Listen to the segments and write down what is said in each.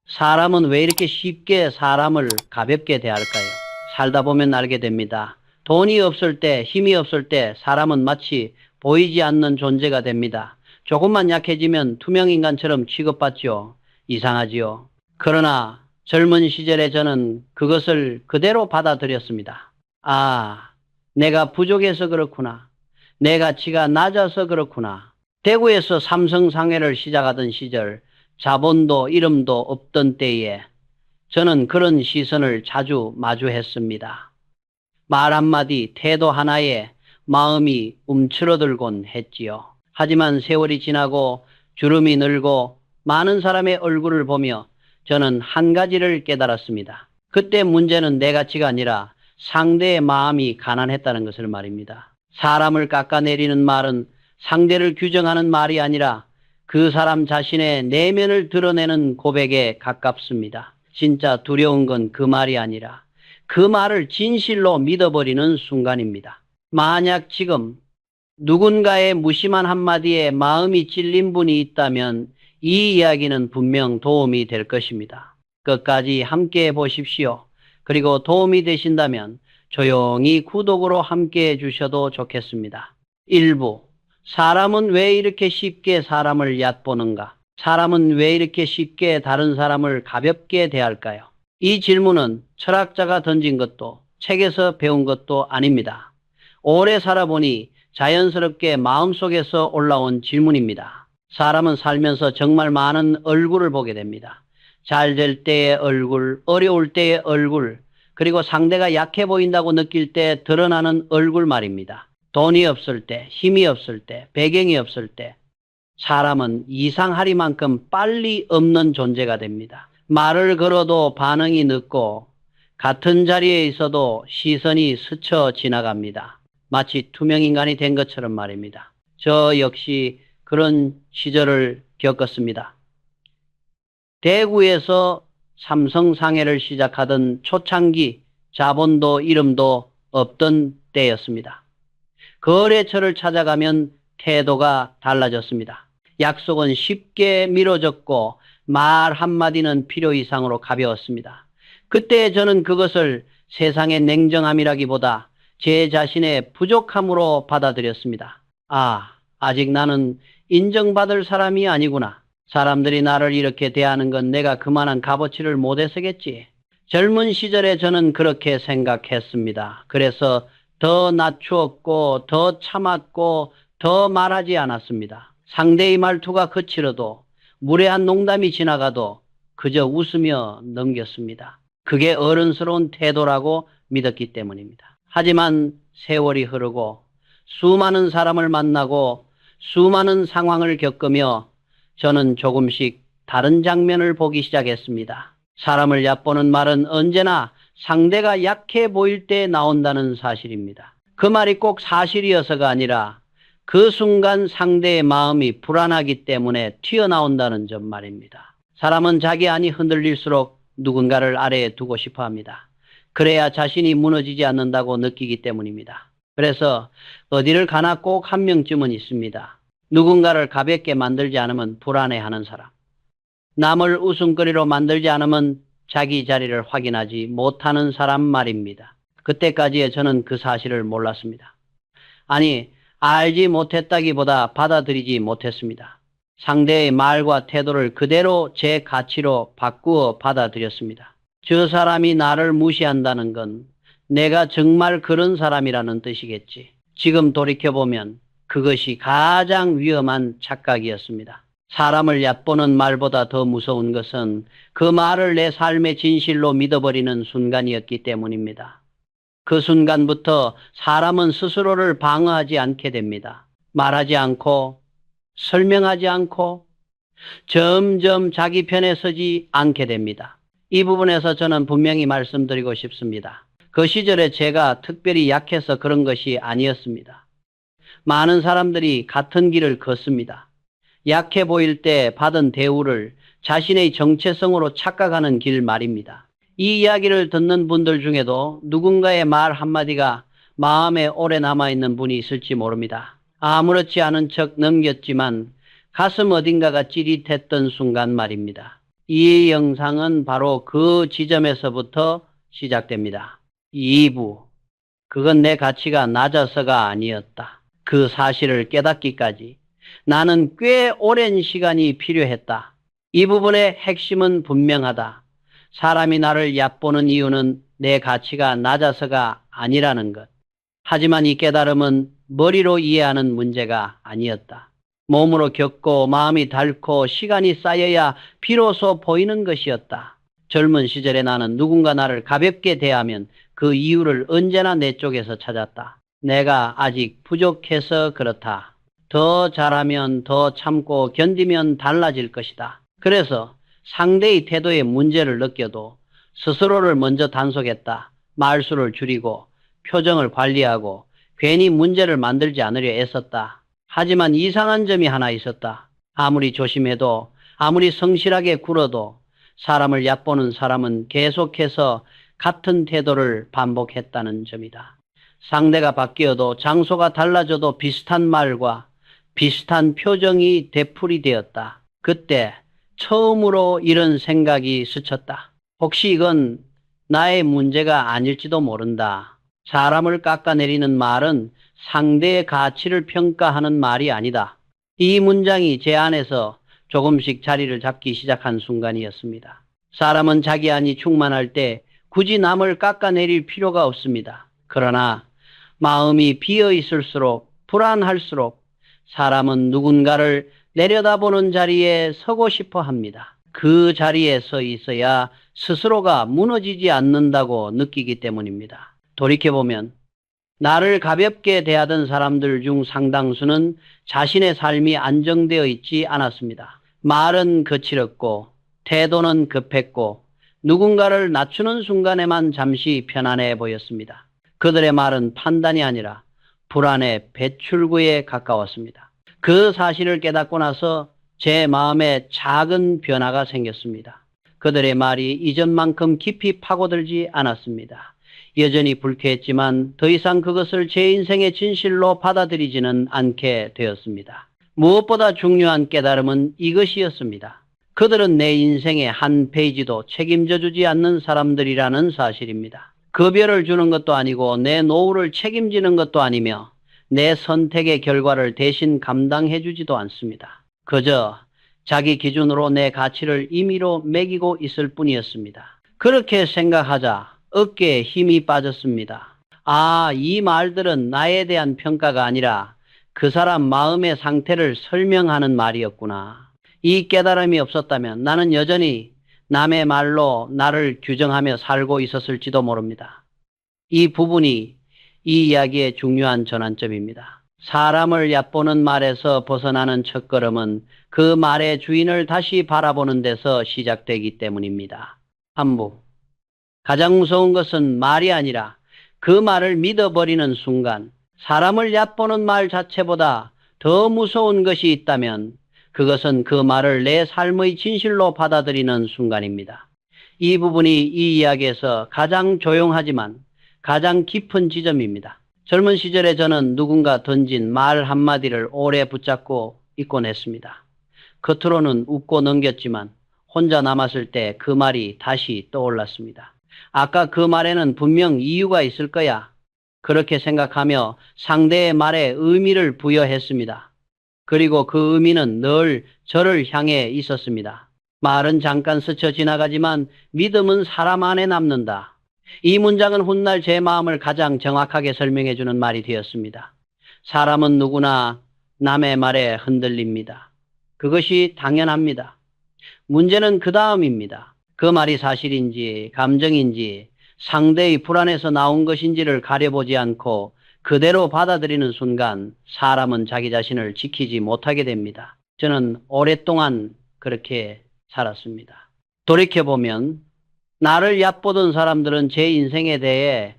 사람은 왜 이렇게 쉽게 사람을 가볍게 대할까요? 살다 보면 알게 됩니다. 돈이 없을 때, 힘이 없을 때 사람은 마치 보이지 않는 존재가 됩니다. 조금만 약해지면 투명인간처럼 취급받죠. 이상하지요. 그러나 젊은 시절에 저는 그것을 그대로 받아들였습니다. 아, 내가 부족해서 그렇구나. 내 가치가 낮아서 그렇구나. 대구에서 삼성상회를 시작하던 시절, 자본도 이름도 없던 때에 저는 그런 시선을 자주 마주했습니다. 말 한마디, 태도 하나에 마음이 움츠러들곤 했지요. 하지만 세월이 지나고 주름이 늘고 많은 사람의 얼굴을 보며 저는 한 가지를 깨달았습니다. 그때 문제는 내 가치가 아니라 상대의 마음이 가난했다는 것을 말입니다. 사람을 깎아내리는 말은 상대를 규정하는 말이 아니라 그 사람 자신의 내면을 드러내는 고백에 가깝습니다. 진짜 두려운 건 그 말이 아니라 그 말을 진실로 믿어버리는 순간입니다. 만약 지금 누군가의 무심한 한마디에 마음이 찔린 분이 있다면 이 이야기는 분명 도움이 될 것입니다. 끝까지 함께 해보십시오. 그리고 도움이 되신다면 조용히 구독으로 함께 해주셔도 좋겠습니다. 1부. 사람은 왜 이렇게 쉽게 사람을 얕보는가? 사람은 왜 이렇게 쉽게 다른 사람을 가볍게 대할까요? 이 질문은 철학자가 던진 것도 책에서 배운 것도 아닙니다. 오래 살아보니 자연스럽게 마음속에서 올라온 질문입니다. 사람은 살면서 정말 많은 얼굴을 보게 됩니다. 잘 될 때의 얼굴, 어려울 때의 얼굴, 그리고 상대가 약해 보인다고 느낄 때 드러나는 얼굴 말입니다. 돈이 없을 때, 힘이 없을 때, 배경이 없을 때 사람은 이상하리만큼 빨리 없는 존재가 됩니다. 말을 걸어도 반응이 늦고 같은 자리에 있어도 시선이 스쳐 지나갑니다. 마치 투명인간이 된 것처럼 말입니다. 저 역시 그런 시절을 겪었습니다. 대구에서 삼성상회를 시작하던 초창기 자본도 이름도 없던 때였습니다. 거래처를 찾아가면 태도가 달라졌습니다. 약속은 쉽게 미뤄졌고 말 한마디는 필요 이상으로 가벼웠습니다. 그때 저는 그것을 세상의 냉정함이라기보다 제 자신의 부족함으로 받아들였습니다. 아직 나는 인정받을 사람이 아니구나. 사람들이 나를 이렇게 대하는 건 내가 그만한 값어치를 못해서겠지. 젊은 시절에 저는 그렇게 생각했습니다. 그래서 더 낮추었고 더 참았고 더 말하지 않았습니다. 상대의 말투가 거칠어도 무례한 농담이 지나가도 그저 웃으며 넘겼습니다. 그게 어른스러운 태도라고 믿었기 때문입니다. 하지만 세월이 흐르고 수많은 사람을 만나고 수많은 상황을 겪으며 저는 조금씩 다른 장면을 보기 시작했습니다. 사람을 얕보는 말은 언제나 상대가 약해 보일 때 나온다는 사실입니다. 그 말이 꼭 사실이어서가 아니라 그 순간 상대의 마음이 불안하기 때문에 튀어나온다는 점 말입니다. 사람은 자기 안이 흔들릴수록 누군가를 아래에 두고 싶어 합니다. 그래야 자신이 무너지지 않는다고 느끼기 때문입니다. 그래서 어디를 가나 꼭 한 명쯤은 있습니다. 누군가를 가볍게 만들지 않으면 불안해하는 사람. 남을 웃음거리로 만들지 않으면 자기 자리를 확인하지 못하는 사람 말입니다. 그때까지의 저는 그 사실을 몰랐습니다. 아니, 알지 못했다기보다 받아들이지 못했습니다. 상대의 말과 태도를 그대로 제 가치로 바꾸어 받아들였습니다. 저 사람이 나를 무시한다는 건 내가 정말 그런 사람이라는 뜻이겠지. 지금 돌이켜보면 그것이 가장 위험한 착각이었습니다. 사람을 얕보는 말보다 더 무서운 것은 그 말을 내 삶의 진실로 믿어버리는 순간이었기 때문입니다. 그 순간부터 사람은 스스로를 방어하지 않게 됩니다. 말하지 않고 설명하지 않고 점점 자기 편에 서지 않게 됩니다. 이 부분에서 저는 분명히 말씀드리고 싶습니다. 그 시절에 제가 특별히 약해서 그런 것이 아니었습니다. 많은 사람들이 같은 길을 걷습니다. 약해 보일 때 받은 대우를 자신의 정체성으로 착각하는 길 말입니다. 이 이야기를 듣는 분들 중에도 누군가의 말 한마디가 마음에 오래 남아있는 분이 있을지 모릅니다. 아무렇지 않은 척 넘겼지만 가슴 어딘가가 찌릿했던 순간 말입니다. 이 영상은 바로 그 지점에서부터 시작됩니다. 2부. 그건 내 가치가 낮아서가 아니었다. 그 사실을 깨닫기까지 나는 꽤 오랜 시간이 필요했다. 이 부분의 핵심은 분명하다. 사람이 나를 얕보는 이유는 내 가치가 낮아서가 아니라는 것. 하지만 이 깨달음은 머리로 이해하는 문제가 아니었다. 몸으로 겪고 마음이 닳고 시간이 쌓여야 비로소 보이는 것이었다. 젊은 시절에 나는 누군가 나를 가볍게 대하면 그 이유를 언제나 내 쪽에서 찾았다. 내가 아직 부족해서 그렇다. 더 잘하면, 더 참고 견디면 달라질 것이다. 그래서 상대의 태도에 문제를 느껴도 스스로를 먼저 단속했다. 말수를 줄이고 표정을 관리하고 괜히 문제를 만들지 않으려 애썼다. 하지만 이상한 점이 하나 있었다. 아무리 조심해도, 아무리 성실하게 굴어도 사람을 얕보는 사람은 계속해서 같은 태도를 반복했다는 점이다. 상대가 바뀌어도, 장소가 달라져도 비슷한 말과 비슷한 표정이 되풀이되었다. 그때 처음으로 이런 생각이 스쳤다. 혹시 이건 나의 문제가 아닐지도 모른다. 사람을 깎아내리는 말은 상대의 가치를 평가하는 말이 아니다. 이 문장이 제 안에서 조금씩 자리를 잡기 시작한 순간이었습니다. 사람은 자기 안이 충만할 때 굳이 남을 깎아내릴 필요가 없습니다. 그러나 마음이 비어 있을수록, 불안할수록 사람은 누군가를 내려다보는 자리에 서고 싶어 합니다. 그 자리에 서 있어야 스스로가 무너지지 않는다고 느끼기 때문입니다. 돌이켜보면 나를 가볍게 대하던 사람들 중 상당수는 자신의 삶이 안정되어 있지 않았습니다. 말은 거칠었고 태도는 급했고 누군가를 낮추는 순간에만 잠시 편안해 보였습니다. 그들의 말은 판단이 아니라 불안의 배출구에 가까웠습니다. 그 사실을 깨닫고 나서 제 마음에 작은 변화가 생겼습니다. 그들의 말이 이전만큼 깊이 파고들지 않았습니다. 여전히 불쾌했지만 더 이상 그것을 제 인생의 진실로 받아들이지는 않게 되었습니다. 무엇보다 중요한 깨달음은 이것이었습니다. 그들은 내 인생의 한 페이지도 책임져 주지 않는 사람들이라는 사실입니다. 급여를 주는 것도 아니고 내 노후를 책임지는 것도 아니며 내 선택의 결과를 대신 감당해 주지도 않습니다. 그저 자기 기준으로 내 가치를 임의로 매기고 있을 뿐이었습니다. 그렇게 생각하자 어깨에 힘이 빠졌습니다. 아, 이 말들은 나에 대한 평가가 아니라 그 사람 마음의 상태를 설명하는 말이었구나. 이 깨달음이 없었다면 나는 여전히 남의 말로 나를 규정하며 살고 있었을지도 모릅니다. 이 부분이 이 이야기의 중요한 전환점입니다. 사람을 얕보는 말에서 벗어나는 첫걸음은 그 말의 주인을 다시 바라보는 데서 시작되기 때문입니다. 한부. 가장 무서운 것은 말이 아니라 그 말을 믿어버리는 순간, 사람을 얕보는 말 자체보다 더 무서운 것이 있다면 그것은 그 말을 내 삶의 진실로 받아들이는 순간입니다. 이 부분이 이 이야기에서 가장 조용하지만 가장 깊은 지점입니다. 젊은 시절에 저는 누군가 던진 말 한마디를 오래 붙잡고 있곤 했습니다. 겉으로는 웃고 넘겼지만 혼자 남았을 때 그 말이 다시 떠올랐습니다. 아까 그 말에는 분명 이유가 있을 거야. 그렇게 생각하며 상대의 말에 의미를 부여했습니다. 그리고 그 의미는 늘 저를 향해 있었습니다. 말은 잠깐 스쳐 지나가지만 믿음은 사람 안에 남는다. 이 문장은 훗날 제 마음을 가장 정확하게 설명해 주는 말이 되었습니다. 사람은 누구나 남의 말에 흔들립니다. 그것이 당연합니다. 문제는 그 다음입니다. 그 말이 사실인지 감정인지 상대의 불안에서 나온 것인지를 가려보지 않고 그대로 받아들이는 순간 사람은 자기 자신을 지키지 못하게 됩니다. 저는 오랫동안 그렇게 살았습니다. 돌이켜보면 나를 얕보던 사람들은 제 인생에 대해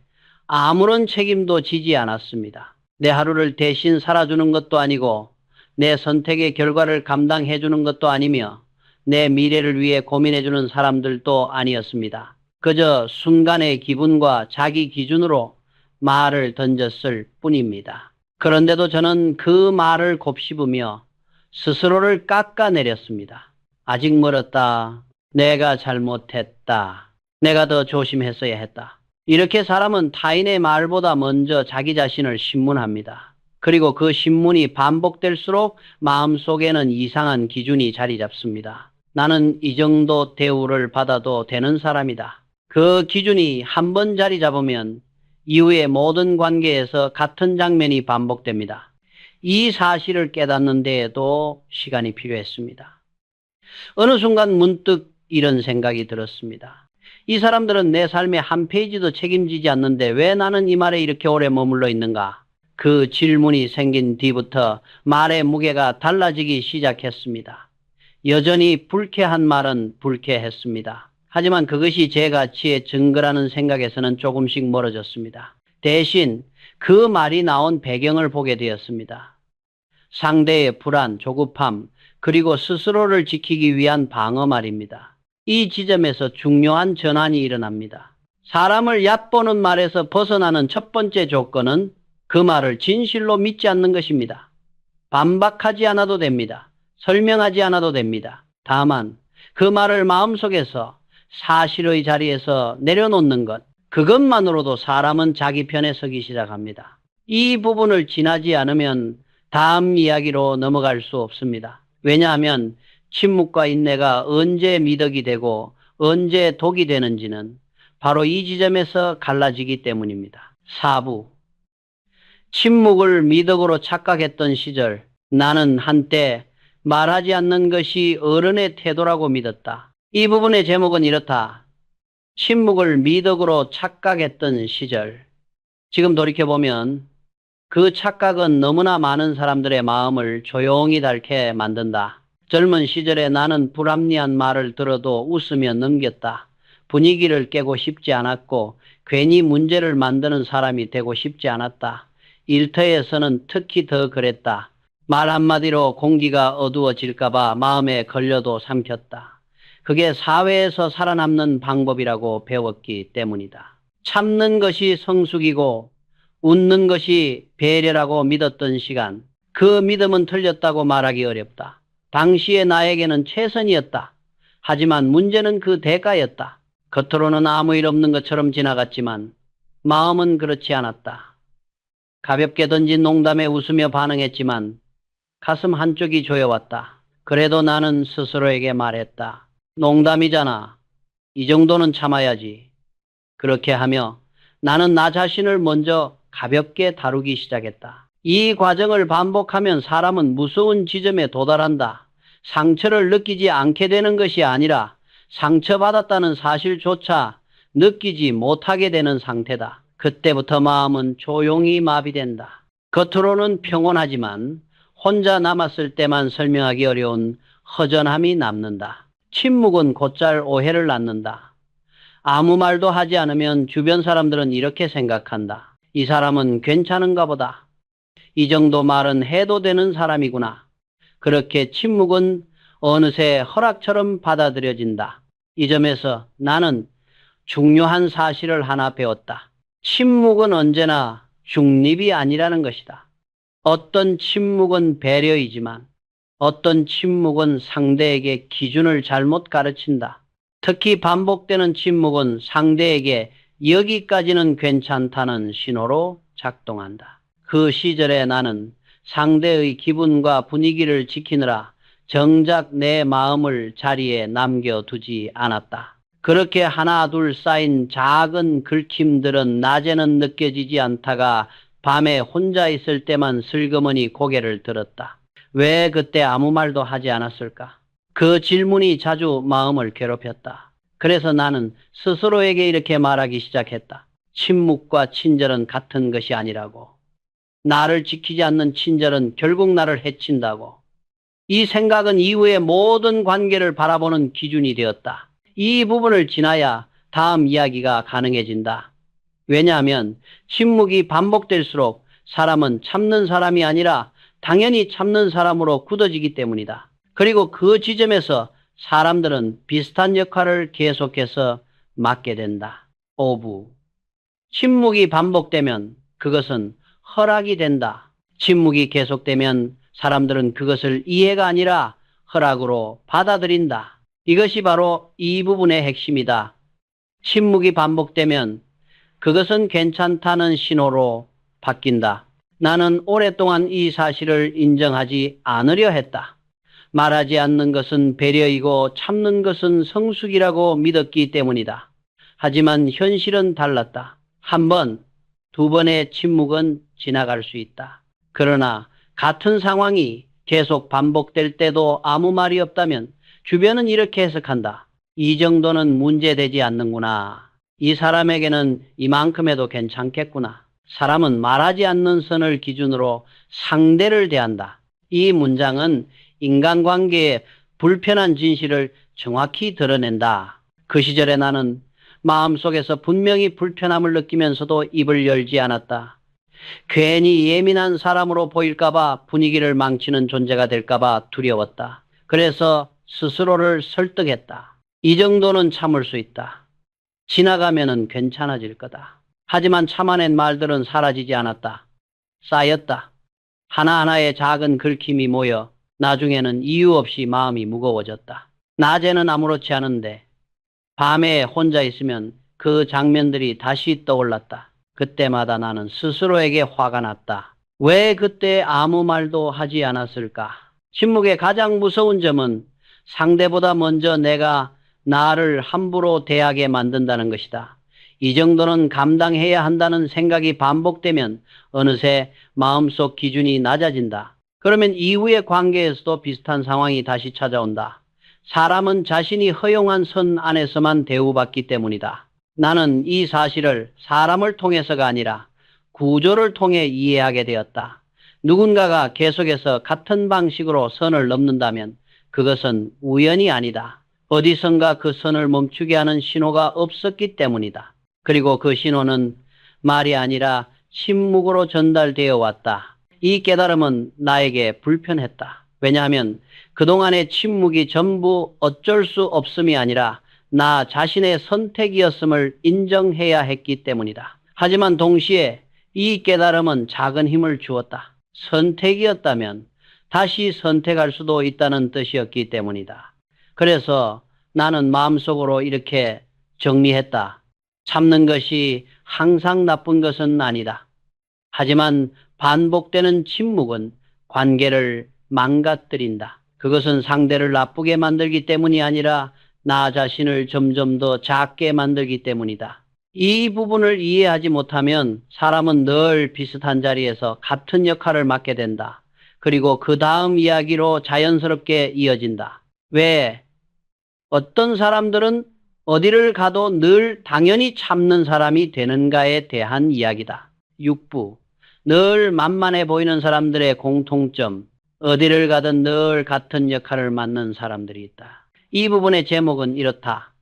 아무런 책임도 지지 않았습니다. 내 하루를 대신 살아주는 것도 아니고 내 선택의 결과를 감당해주는 것도 아니며 내 미래를 위해 고민해주는 사람들도 아니었습니다. 그저 순간의 기분과 자기 기준으로 말을 던졌을 뿐입니다. 그런데도 저는 그 말을 곱씹으며 스스로를 깎아내렸습니다. 아직 멀었다. 내가 잘못했다. 내가 더 조심했어야 했다. 이렇게 사람은 타인의 말보다 먼저 자기 자신을 신문합니다. 그리고 그 신문이 반복될수록 마음속에는 이상한 기준이 자리 잡습니다. 나는 이 정도 대우를 받아도 되는 사람이다. 그 기준이 한 번 자리 잡으면 이후의 모든 관계에서 같은 장면이 반복됩니다. 이 사실을 깨닫는 데에도 시간이 필요했습니다. 어느 순간 문득 이런 생각이 들었습니다. 이 사람들은 내 삶의 한 페이지도 책임지지 않는데 왜 나는 이 말에 이렇게 오래 머물러 있는가? 그 질문이 생긴 뒤부터 말의 무게가 달라지기 시작했습니다. 여전히 불쾌한 말은 불쾌했습니다. 하지만 그것이 제 가치의 증거라는 생각에서는 조금씩 멀어졌습니다. 대신 그 말이 나온 배경을 보게 되었습니다. 상대의 불안, 조급함, 그리고 스스로를 지키기 위한 방어 말입니다. 이 지점에서 중요한 전환이 일어납니다. 사람을 얕보는 말에서 벗어나는 첫 번째 조건은 그 말을 진실로 믿지 않는 것입니다. 반박하지 않아도 됩니다. 설명하지 않아도 됩니다. 다만 그 말을 마음속에서 사실의 자리에서 내려놓는 것, 그것만으로도 사람은 자기 편에 서기 시작합니다. 이 부분을 지나지 않으면 다음 이야기로 넘어갈 수 없습니다. 왜냐하면 침묵과 인내가 언제 미덕이 되고 언제 독이 되는지는 바로 이 지점에서 갈라지기 때문입니다. 4부. 침묵을 미덕으로 착각했던 시절, 나는 한때 말하지 않는 것이 어른의 태도라고 믿었다. 이 부분의 제목은 이렇다. 침묵을 미덕으로 착각했던 시절. 지금 돌이켜보면 그 착각은 너무나 많은 사람들의 마음을 조용히 닳게 만든다. 젊은 시절에 나는 불합리한 말을 들어도 웃으며 넘겼다. 분위기를 깨고 싶지 않았고 괜히 문제를 만드는 사람이 되고 싶지 않았다. 일터에서는 특히 더 그랬다. 말 한마디로 공기가 어두워질까봐 마음에 걸려도 삼켰다. 그게 사회에서 살아남는 방법이라고 배웠기 때문이다. 참는 것이 성숙이고 웃는 것이 배려라고 믿었던 시간, 그 믿음은 틀렸다고 말하기 어렵다. 당시의 나에게는 최선이었다. 하지만 문제는 그 대가였다. 겉으로는 아무 일 없는 것처럼 지나갔지만 마음은 그렇지 않았다. 가볍게 던진 농담에 웃으며 반응했지만 가슴 한쪽이 조여왔다. 그래도 나는 스스로에게 말했다. 농담이잖아. 이 정도는 참아야지. 그렇게 하며 나는 나 자신을 먼저 가볍게 다루기 시작했다. 이 과정을 반복하면 사람은 무서운 지점에 도달한다. 상처를 느끼지 않게 되는 것이 아니라 상처받았다는 사실조차 느끼지 못하게 되는 상태다. 그때부터 마음은 조용히 마비된다. 겉으로는 평온하지만 혼자 남았을 때만 설명하기 어려운 허전함이 남는다. 침묵은 곧잘 오해를 낳는다. 아무 말도 하지 않으면 주변 사람들은 이렇게 생각한다. 이 사람은 괜찮은가 보다. 이 정도 말은 해도 되는 사람이구나. 그렇게 침묵은 어느새 허락처럼 받아들여진다. 이 점에서 나는 중요한 사실을 하나 배웠다. 침묵은 언제나 중립이 아니라는 것이다. 어떤 침묵은 배려이지만 어떤 침묵은 상대에게 기준을 잘못 가르친다. 특히 반복되는 침묵은 상대에게 여기까지는 괜찮다는 신호로 작동한다. 그 시절에 나는 상대의 기분과 분위기를 지키느라 정작 내 마음을 자리에 남겨두지 않았다. 그렇게 하나 둘 쌓인 작은 긁힘들은 낮에는 느껴지지 않다가 밤에 혼자 있을 때만 슬그머니 고개를 들었다. 왜 그때 아무 말도 하지 않았을까? 그 질문이 자주 마음을 괴롭혔다. 그래서 나는 스스로에게 이렇게 말하기 시작했다. 침묵과 친절은 같은 것이 아니라고. 나를 지키지 않는 친절은 결국 나를 해친다고. 이 생각은 이후의 모든 관계를 바라보는 기준이 되었다. 이 부분을 지나야 다음 이야기가 가능해진다. 왜냐하면 침묵이 반복될수록 사람은 참는 사람이 아니라 당연히 참는 사람으로 굳어지기 때문이다. 그리고 그 지점에서 사람들은 비슷한 역할을 계속해서 맡게 된다. 5부. 침묵이 반복되면 그것은 허락이 된다. 침묵이 계속되면 사람들은 그것을 이해가 아니라 허락으로 받아들인다. 이것이 바로 이 부분의 핵심이다. 침묵이 반복되면 그것은 괜찮다는 신호로 바뀐다. 나는 오랫동안 이 사실을 인정하지 않으려 했다. 말하지 않는 것은 배려이고 참는 것은 성숙이라고 믿었기 때문이다. 하지만 현실은 달랐다. 한 번, 두 번의 침묵은 지나갈 수 있다. 그러나 같은 상황이 계속 반복될 때도 아무 말이 없다면 주변은 이렇게 해석한다. 이 정도는 문제되지 않는구나. 이 사람에게는 이만큼 해도 괜찮겠구나. 사람은 말하지 않는 선을 기준으로 상대를 대한다. 이 문장은 인간관계의 불편한 진실을 정확히 드러낸다. 그 시절에 나는 마음속에서 분명히 불편함을 느끼면서도 입을 열지 않았다. 괜히 예민한 사람으로 보일까봐 분위기를 망치는 존재가 될까봐 두려웠다. 그래서 스스로를 설득했다. 이 정도는 참을 수 있다. 지나가면은 괜찮아질 거다. 하지만 참아낸 말들은 사라지지 않았다. 쌓였다. 하나하나의 작은 긁힘이 모여 나중에는 이유 없이 마음이 무거워졌다. 낮에는 아무렇지 않은데 밤에 혼자 있으면 그 장면들이 다시 떠올랐다. 그때마다 나는 스스로에게 화가 났다. 왜 그때 아무 말도 하지 않았을까? 침묵의 가장 무서운 점은 상대보다 먼저 내가 나를 함부로 대하게 만든다는 것이다. 이 정도는 감당해야 한다는 생각이 반복되면 어느새 마음속 기준이 낮아진다. 그러면 이후의 관계에서도 비슷한 상황이 다시 찾아온다. 사람은 자신이 허용한 선 안에서만 대우받기 때문이다. 나는 이 사실을 사람을 통해서가 아니라 구조를 통해 이해하게 되었다. 누군가가 계속해서 같은 방식으로 선을 넘는다면 그것은 우연이 아니다. 어디선가 그 선을 멈추게 하는 신호가 없었기 때문이다. 그리고 그 신호는 말이 아니라 침묵으로 전달되어 왔다. 이 깨달음은 나에게 불편했다. 왜냐하면 그동안의 침묵이 전부 어쩔 수 없음이 아니라 나 자신의 선택이었음을 인정해야 했기 때문이다. 하지만 동시에 이 깨달음은 작은 힘을 주었다. 선택이었다면 다시 선택할 수도 있다는 뜻이었기 때문이다. 그래서 나는 마음속으로 이렇게 정리했다. 참는 것이 항상 나쁜 것은 아니다. 하지만 반복되는 침묵은 관계를 망가뜨린다. 그것은 상대를 나쁘게 만들기 때문이 아니라 나 자신을 점점 더 작게 만들기 때문이다. 이 부분을 이해하지 못하면 사람은 늘 비슷한 자리에서 같은 역할을 맡게 된다. 그리고 그 다음 이야기로 자연스럽게 이어진다. 왜? 어떤 사람들은 어디를 가도 늘 당연히 참는 사람이 되는가에 대한 이야기다. 6부. 늘 만만해 보이는 사람들의 공통점. 어디를 가든 늘 같은 역할을 맡는 사람들이 있다. 이 부분의 제목은 이렇다.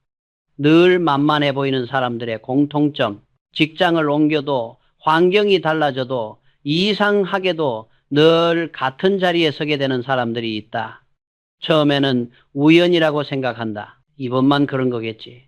늘 만만해 보이는 사람들의 공통점. 직장을 옮겨도 환경이 달라져도 이상하게도 늘 같은 자리에 서게 되는 사람들이 있다. 처음에는 우연이라고 생각한다. 이번만 그런 거겠지.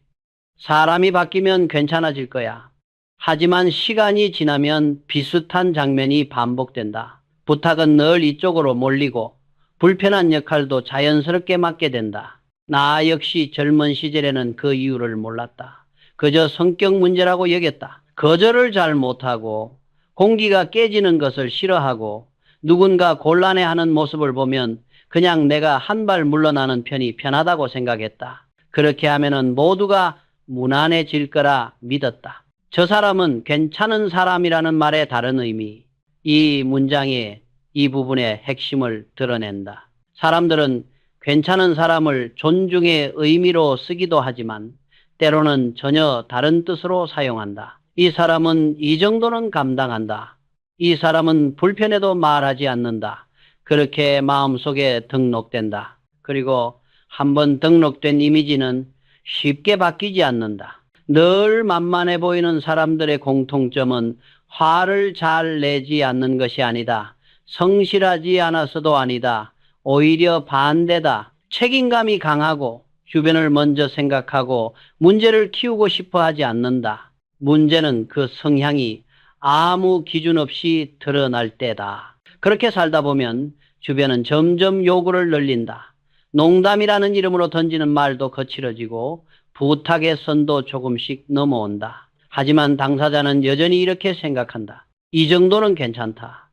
사람이 바뀌면 괜찮아질 거야. 하지만 시간이 지나면 비슷한 장면이 반복된다. 부탁은 늘 이쪽으로 몰리고 불편한 역할도 자연스럽게 맡게 된다. 나 역시 젊은 시절에는 그 이유를 몰랐다. 그저 성격 문제라고 여겼다. 거절을 잘 못하고 공기가 깨지는 것을 싫어하고 누군가 곤란해하는 모습을 보면 그냥 내가 한 발 물러나는 편이 편하다고 생각했다. 그렇게 하면은 모두가 무난해질 거라 믿었다. 저 사람은 괜찮은 사람이라는 말의 다른 의미. 이 문장의 이 부분의 핵심을 드러낸다. 사람들은 괜찮은 사람을 존중의 의미로 쓰기도 하지만 때로는 전혀 다른 뜻으로 사용한다. 이 사람은 이 정도는 감당한다. 이 사람은 불편해도 말하지 않는다. 그렇게 마음속에 등록된다. 그리고 한번 등록된 이미지는 쉽게 바뀌지 않는다. 늘 만만해 보이는 사람들의 공통점은 화를 잘 내지 않는 것이 아니다. 성실하지 않아서도 아니다. 오히려 반대다. 책임감이 강하고 주변을 먼저 생각하고 문제를 키우고 싶어 하지 않는다. 문제는 그 성향이 아무 기준 없이 드러날 때다. 그렇게 살다 보면 주변은 점점 요구를 늘린다. 농담이라는 이름으로 던지는 말도 거칠어지고 부탁의 선도 조금씩 넘어온다. 하지만 당사자는 여전히 이렇게 생각한다. 이 정도는 괜찮다.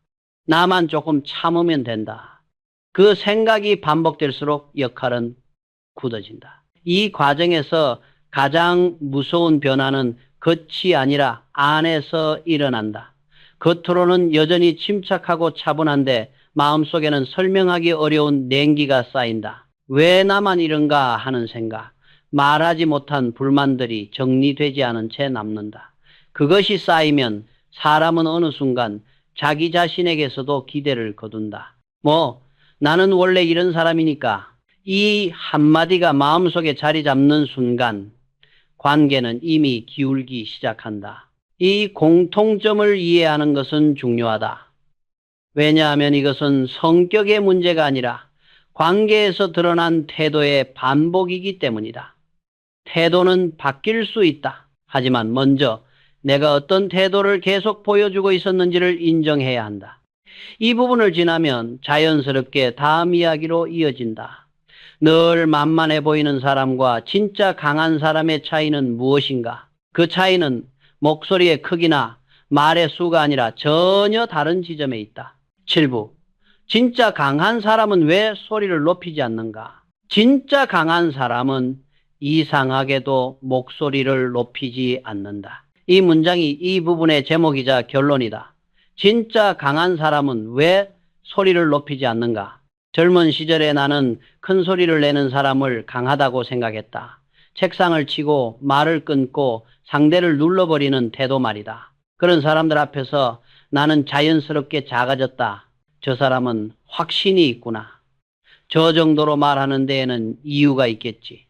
나만 조금 참으면 된다. 그 생각이 반복될수록 역할은 굳어진다. 이 과정에서 가장 무서운 변화는 겉이 아니라 안에서 일어난다. 겉으로는 여전히 침착하고 차분한데 마음속에는 설명하기 어려운 냉기가 쌓인다. 왜 나만 이런가 하는 생각, 말하지 못한 불만들이 정리되지 않은 채 남는다. 그것이 쌓이면 사람은 어느 순간 자기 자신에게서도 기대를 거둔다. 나는 원래 이런 사람이니까. 이 한마디가 마음속에 자리 잡는 순간 관계는 이미 기울기 시작한다. 이 공통점을 이해하는 것은 중요하다. 왜냐하면 이것은 성격의 문제가 아니라 관계에서 드러난 태도의 반복이기 때문이다. 태도는 바뀔 수 있다. 하지만 먼저 내가 어떤 태도를 계속 보여주고 있었는지를 인정해야 한다. 이 부분을 지나면 자연스럽게 다음 이야기로 이어진다. 늘 만만해 보이는 사람과 진짜 강한 사람의 차이는 무엇인가? 그 차이는 목소리의 크기나 말의 수가 아니라 전혀 다른 지점에 있다. 7부. 진짜 강한 사람은 왜 소리를 높이지 않는가? 진짜 강한 사람은 이상하게도 목소리를 높이지 않는다. 이 문장이 이 부분의 제목이자 결론이다. 진짜 강한 사람은 왜 소리를 높이지 않는가? 젊은 시절에 나는 큰 소리를 내는 사람을 강하다고 생각했다. 책상을 치고 말을 끊고 상대를 눌러버리는 태도 말이다. 그런 사람들 앞에서 나는 자연스럽게 작아졌다. 저 사람은 확신이 있구나. 저 정도로 말하는 데에는 이유가 있겠지.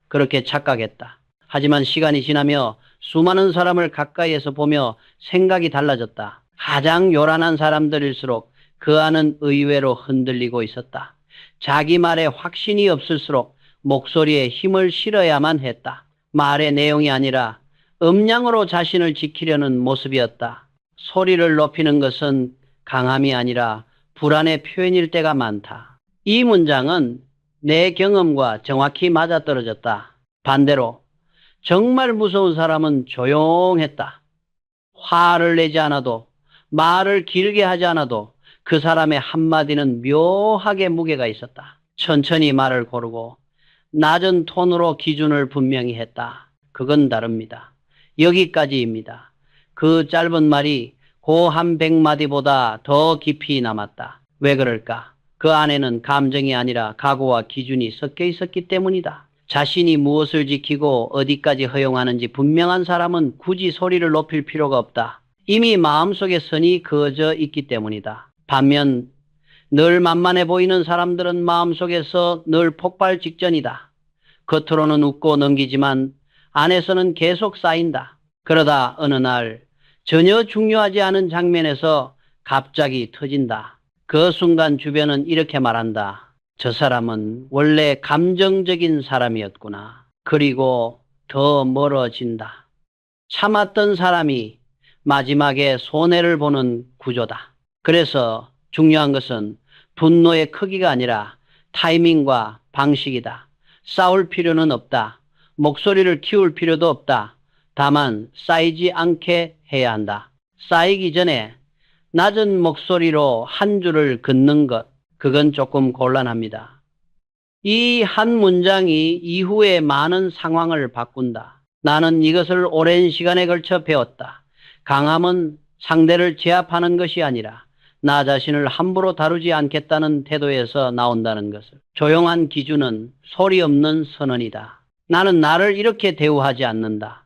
그렇게 착각했다. 하지만 시간이 지나며 수많은 사람을 가까이에서 보며 생각이 달라졌다. 가장 요란한 사람들일수록 그 안은 의외로 흔들리고 있었다. 자기 말에 확신이 없을수록 목소리에 힘을 실어야만 했다. 말의 내용이 아니라 음량으로 자신을 지키려는 모습이었다. 소리를 높이는 것은 강함이 아니라 불안의 표현일 때가 많다. 이 문장은 내 경험과 정확히 맞아떨어졌다. 반대로 정말 무서운 사람은 조용했다. 화를 내지 않아도 말을 길게 하지 않아도 그 사람의 한마디는 묘하게 무게가 있었다. 천천히 말을 고르고 낮은 톤으로 기준을 분명히 했다. 그건 다릅니다. 여기까지입니다. 그 짧은 말이 고 한 100마디보다 더 깊이 남았다. 왜 그럴까? 그 안에는 감정이 아니라 각오와 기준이 섞여 있었기 때문이다. 자신이 무엇을 지키고 어디까지 허용하는지 분명한 사람은 굳이 소리를 높일 필요가 없다. 이미 마음속에 선이 그어져 있기 때문이다. 반면 늘 만만해 보이는 사람들은 마음속에서 늘 폭발 직전이다. 겉으로는 웃고 넘기지만 안에서는 계속 쌓인다. 그러다 어느 날 전혀 중요하지 않은 장면에서 갑자기 터진다. 그 순간 주변은 이렇게 말한다. 저 사람은 원래 감정적인 사람이었구나. 그리고 더 멀어진다. 참았던 사람이 마지막에 손해를 보는 구조다. 그래서 중요한 것은 분노의 크기가 아니라 타이밍과 방식이다. 싸울 필요는 없다. 목소리를 키울 필요도 없다. 다만 쌓이지 않게 해야 한다. 쌓이기 전에 낮은 목소리로 한 줄을 긋는 것, 그건 조금 곤란합니다. 이 한 문장이 이후에 많은 상황을 바꾼다. 나는 이것을 오랜 시간에 걸쳐 배웠다. 강함은 상대를 제압하는 것이 아니라 나 자신을 함부로 다루지 않겠다는 태도에서 나온다는 것을. 조용한 기준은 소리 없는 선언이다. 나는 나를 이렇게 대우하지 않는다.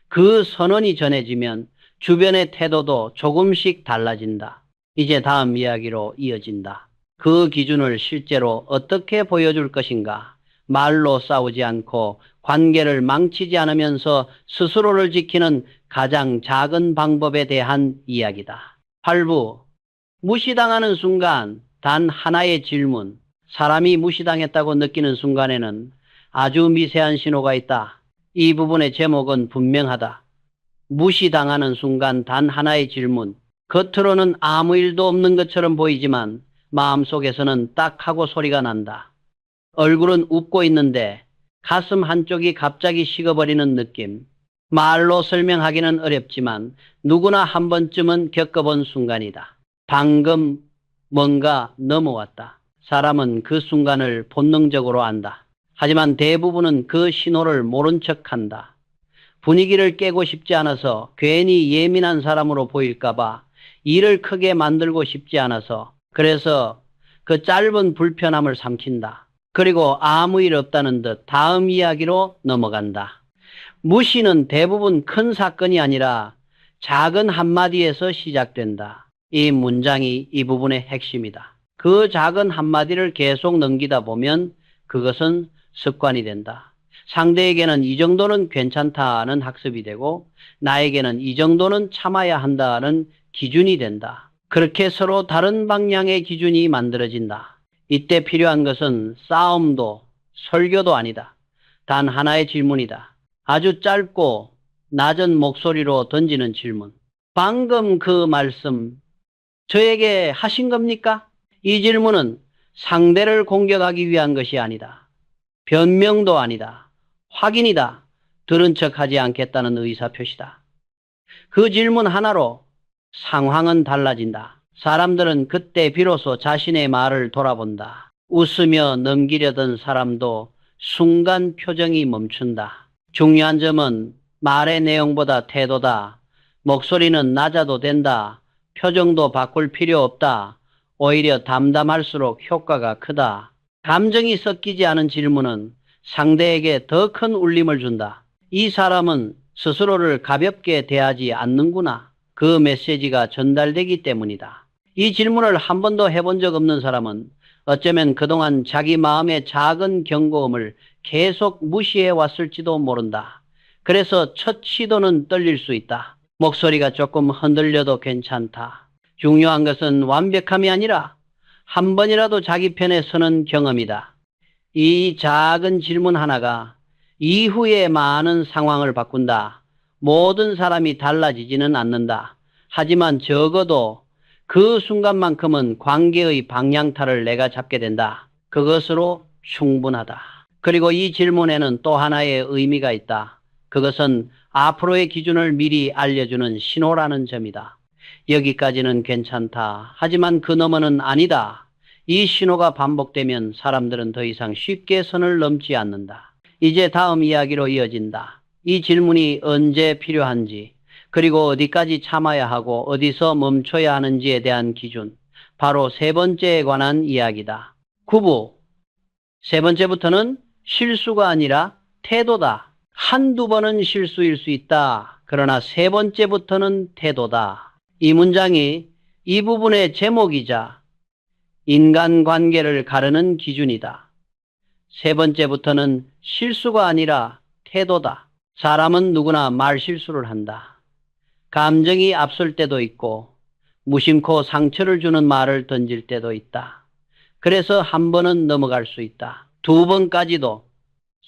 그 선언이 전해지면 주변의 태도도 조금씩 달라진다. 이제 다음 이야기로 이어진다. 그 기준을 실제로 어떻게 보여줄 것인가? 말로 싸우지 않고 관계를 망치지 않으면서 스스로를 지키는 가장 작은 방법에 대한 이야기다. 8부. 무시당하는 순간 단 하나의 질문. 사람이 무시당했다고 느끼는 순간에는 아주 미세한 신호가 있다. 이 부분의 제목은 분명하다. 무시당하는 순간 단 하나의 질문. 겉으로는 아무 일도 없는 것처럼 보이지만 마음속에서는 딱 하고 소리가 난다. 얼굴은 웃고 있는데 가슴 한쪽이 갑자기 식어버리는 느낌. 말로 설명하기는 어렵지만 누구나 한 번쯤은 겪어본 순간이다. 방금 뭔가 넘어왔다. 사람은 그 순간을 본능적으로 안다. 하지만 대부분은 그 신호를 모른 척한다. 분위기를 깨고 싶지 않아서, 괜히 예민한 사람으로 보일까봐, 일을 크게 만들고 싶지 않아서, 그래서 그 짧은 불편함을 삼킨다. 그리고 아무 일 없다는 듯 다음 이야기로 넘어간다. 무시는 대부분 큰 사건이 아니라 작은 한마디에서 시작된다. 이 문장이 이 부분의 핵심이다. 그 작은 한마디를 계속 넘기다 보면 그것은 습관이 된다. 상대에게는 이 정도는 괜찮다는 학습이 되고 나에게는 이 정도는 참아야 한다는 기준이 된다. 그렇게 서로 다른 방향의 기준이 만들어진다. 이때 필요한 것은 싸움도 설교도 아니다. 단 하나의 질문이다. 아주 짧고 낮은 목소리로 던지는 질문. 방금 그 말씀 저에게 하신 겁니까? 이 질문은 상대를 공격하기 위한 것이 아니다. 변명도 아니다. 확인이다. 들은 척하지 않겠다는 의사표시다. 그 질문 하나로 상황은 달라진다. 사람들은 그때 비로소 자신의 말을 돌아본다. 웃으며 넘기려던 사람도 순간 표정이 멈춘다. 중요한 점은 말의 내용보다 태도다. 목소리는 낮아도 된다. 표정도 바꿀 필요 없다. 오히려 담담할수록 효과가 크다. 감정이 섞이지 않은 질문은 상대에게 더 큰 울림을 준다. 이 사람은 스스로를 가볍게 대하지 않는구나. 그 메시지가 전달되기 때문이다. 이 질문을 한 번도 해본 적 없는 사람은 어쩌면 그동안 자기 마음의 작은 경고음을 계속 무시해 왔을지도 모른다. 그래서 첫 시도는 떨릴 수 있다. 목소리가 조금 흔들려도 괜찮다. 중요한 것은 완벽함이 아니라 한 번이라도 자기 편에 서는 경험이다. 이 작은 질문 하나가 이후에 많은 상황을 바꾼다. 모든 사람이 달라지지는 않는다. 하지만 적어도 그 순간만큼은 관계의 방향타를 내가 잡게 된다. 그것으로 충분하다. 그리고 이 질문에는 또 하나의 의미가 있다. 그것은 앞으로의 기준을 미리 알려주는 신호라는 점이다. 여기까지는 괜찮다. 하지만 그 너머는 아니다. 이 신호가 반복되면 사람들은 더 이상 쉽게 선을 넘지 않는다. 이제 다음 이야기로 이어진다. 이 질문이 언제 필요한지, 그리고 어디까지 참아야 하고 어디서 멈춰야 하는지에 대한 기준, 바로 세 번째에 관한 이야기다. 구부, 세 번째부터는 실수가 아니라 태도다. 한두 번은 실수일 수 있다. 그러나 세 번째부터는 태도다. 이 문장이 이 부분의 제목이자 인간관계를 가르는 기준이다. 세 번째부터는 실수가 아니라 태도다. 사람은 누구나 말실수를 한다. 감정이 앞설 때도 있고 무심코 상처를 주는 말을 던질 때도 있다. 그래서 한 번은 넘어갈 수 있다. 두 번까지도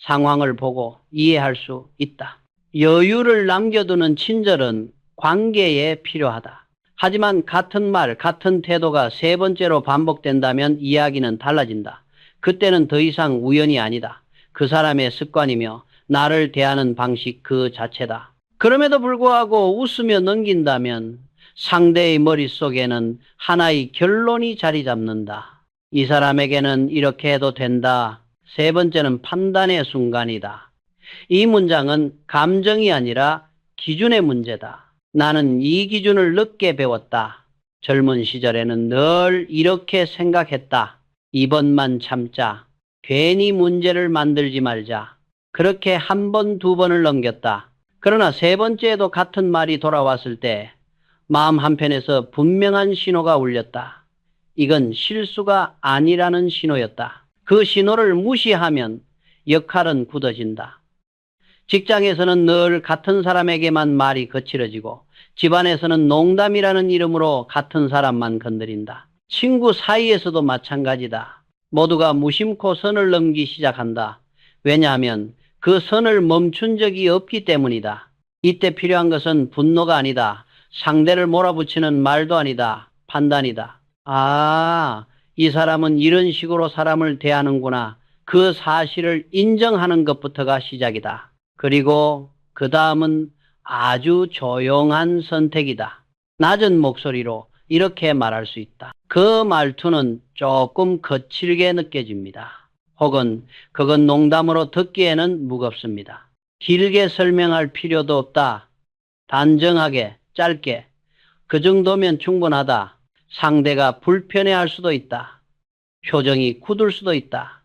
상황을 보고 이해할 수 있다. 여유를 남겨두는 친절은 관계에 필요하다. 하지만 같은 말, 같은 태도가 세 번째로 반복된다면 이야기는 달라진다. 그때는 더 이상 우연이 아니다. 그 사람의 습관이며 나를 대하는 방식 그 자체다. 그럼에도 불구하고 웃으며 넘긴다면 상대의 머릿속에는 하나의 결론이 자리 잡는다. 이 사람에게는 이렇게 해도 된다. 세 번째는 판단의 순간이다. 이 문장은 감정이 아니라 기준의 문제다. 나는 이 기준을 늦게 배웠다. 젊은 시절에는 늘 이렇게 생각했다. 이번만 참자. 괜히 문제를 만들지 말자. 그렇게 한 번, 두 번을 넘겼다. 그러나 세 번째에도 같은 말이 돌아왔을 때 마음 한편에서 분명한 신호가 울렸다. 이건 실수가 아니라는 신호였다. 그 신호를 무시하면 역할은 굳어진다. 직장에서는 늘 같은 사람에게만 말이 거칠어지고 집안에서는 농담이라는 이름으로 같은 사람만 건드린다. 친구 사이에서도 마찬가지다. 모두가 무심코 선을 넘기 시작한다. 왜냐하면 그 선을 멈춘 적이 없기 때문이다. 이때 필요한 것은 분노가 아니다. 상대를 몰아붙이는 말도 아니다. 판단이다. 아, 이 사람은 이런 식으로 사람을 대하는구나. 그 사실을 인정하는 것부터가 시작이다. 그리고 그 다음은 아주 조용한 선택이다. 낮은 목소리로 이렇게 말할 수 있다. 그 말투는 조금 거칠게 느껴집니다. 혹은 그건 농담으로 듣기에는 무겁습니다. 길게 설명할 필요도 없다. 단정하게, 짧게. 그 정도면 충분하다. 상대가 불편해할 수도 있다. 표정이 굳을 수도 있다.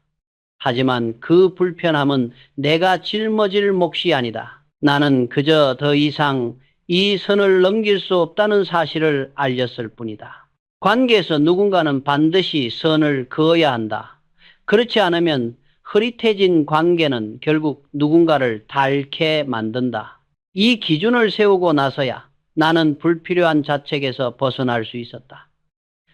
하지만 그 불편함은 내가 짊어질 몫이 아니다. 나는 그저 더 이상 이 선을 넘길 수 없다는 사실을 알렸을 뿐이다. 관계에서 누군가는 반드시 선을 그어야 한다. 그렇지 않으면 흐릿해진 관계는 결국 누군가를 닳게 만든다. 이 기준을 세우고 나서야 나는 불필요한 자책에서 벗어날 수 있었다.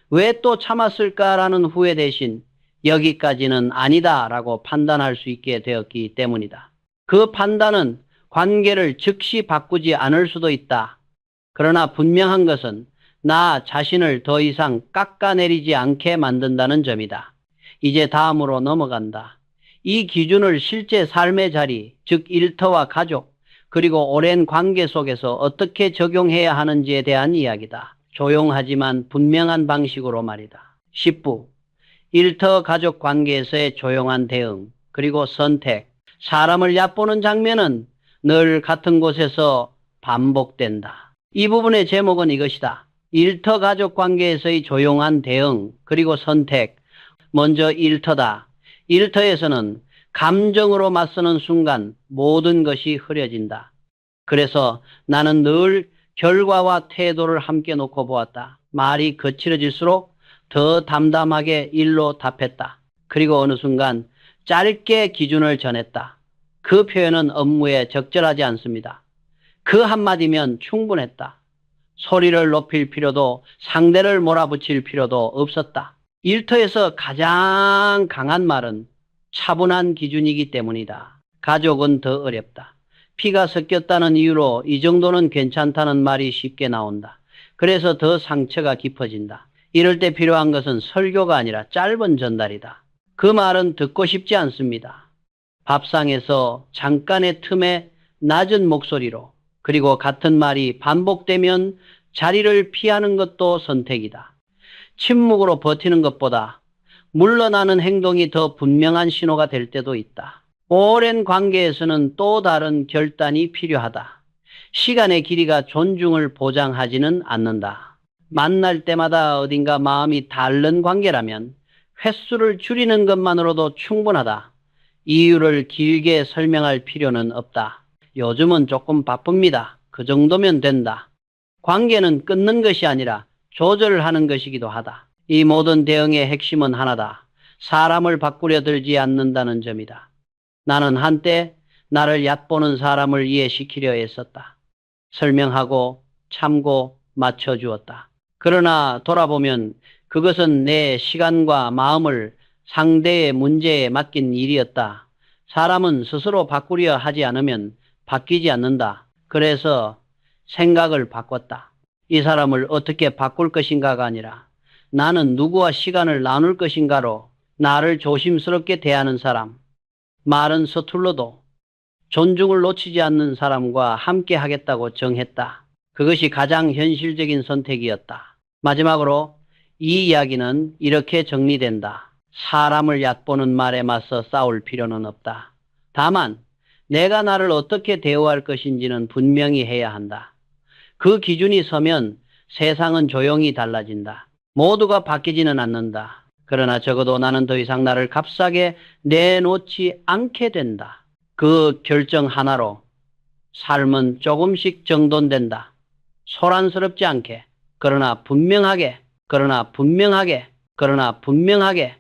왜 또 참았을까라는 후회 대신 여기까지는 아니다라고 판단할 수 있게 되었기 때문이다. 그 판단은 관계를 즉시 바꾸지 않을 수도 있다. 그러나 분명한 것은 나 자신을 더 이상 깎아내리지 않게 만든다는 점이다. 이제 다음으로 넘어간다. 이 기준을 실제 삶의 자리, 즉 일터와 가족, 그리고 오랜 관계 속에서 어떻게 적용해야 하는지에 대한 이야기다. 조용하지만 분명한 방식으로 말이다. 10부. 일터 가족 관계에서의 조용한 대응, 그리고 선택. 사람을 얕보는 장면은 늘 같은 곳에서 반복된다. 이 부분의 제목은 이것이다. 일터 가족 관계에서의 조용한 대응, 그리고 선택. 먼저 일터다. 일터에서는 감정으로 맞서는 순간 모든 것이 흐려진다. 그래서 나는 늘 결과와 태도를 함께 놓고 보았다. 말이 거칠어질수록 더 담담하게 일로 답했다. 그리고 어느 순간 짧게 기준을 전했다. 그 표현은 업무에 적절하지 않습니다. 그 한마디면 충분했다. 소리를 높일 필요도 상대를 몰아붙일 필요도 없었다. 일터에서 가장 강한 말은 차분한 기준이기 때문이다. 가족은 더 어렵다. 피가 섞였다는 이유로 이 정도는 괜찮다는 말이 쉽게 나온다. 그래서 더 상처가 깊어진다. 이럴 때 필요한 것은 설교가 아니라 짧은 전달이다. 그 말은 듣고 싶지 않습니다. 밥상에서 잠깐의 틈에 낮은 목소리로, 그리고 같은 말이 반복되면 자리를 피하는 것도 선택이다. 침묵으로 버티는 것보다 물러나는 행동이 더 분명한 신호가 될 때도 있다. 오랜 관계에서는 또 다른 결단이 필요하다. 시간의 길이가 존중을 보장하지는 않는다. 만날 때마다 어딘가 마음이 다른 관계라면 횟수를 줄이는 것만으로도 충분하다. 이유를 길게 설명할 필요는 없다. 요즘은 조금 바쁩니다. 그 정도면 된다. 관계는 끊는 것이 아니라 조절을 하는 것이기도 하다. 이 모든 대응의 핵심은 하나다. 사람을 바꾸려 들지 않는다는 점이다. 나는 한때 나를 얕보는 사람을 이해시키려 했었다. 설명하고 참고 맞춰주었다. 그러나 돌아보면 그것은 내 시간과 마음을 상대의 문제에 맡긴 일이었다. 사람은 스스로 바꾸려 하지 않으면 바뀌지 않는다. 그래서 생각을 바꿨다. 이 사람을 어떻게 바꿀 것인가가 아니라 나는 누구와 시간을 나눌 것인가로 나를 조심스럽게 대하는 사람, 말은 서툴러도 존중을 놓치지 않는 사람과 함께 하겠다고 정했다. 그것이 가장 현실적인 선택이었다. 마지막으로 이 이야기는 이렇게 정리된다. 사람을 얕보는 말에 맞서 싸울 필요는 없다. 다만 내가 나를 어떻게 대우할 것인지는 분명히 해야 한다. 그 기준이 서면 세상은 조용히 달라진다. 모두가 바뀌지는 않는다. 그러나 적어도 나는 더 이상 나를 값싸게 내놓지 않게 된다. 그 결정 하나로 삶은 조금씩 정돈된다. 소란스럽지 않게, 그러나 분명하게, 그러나 분명하게, 그러나 분명하게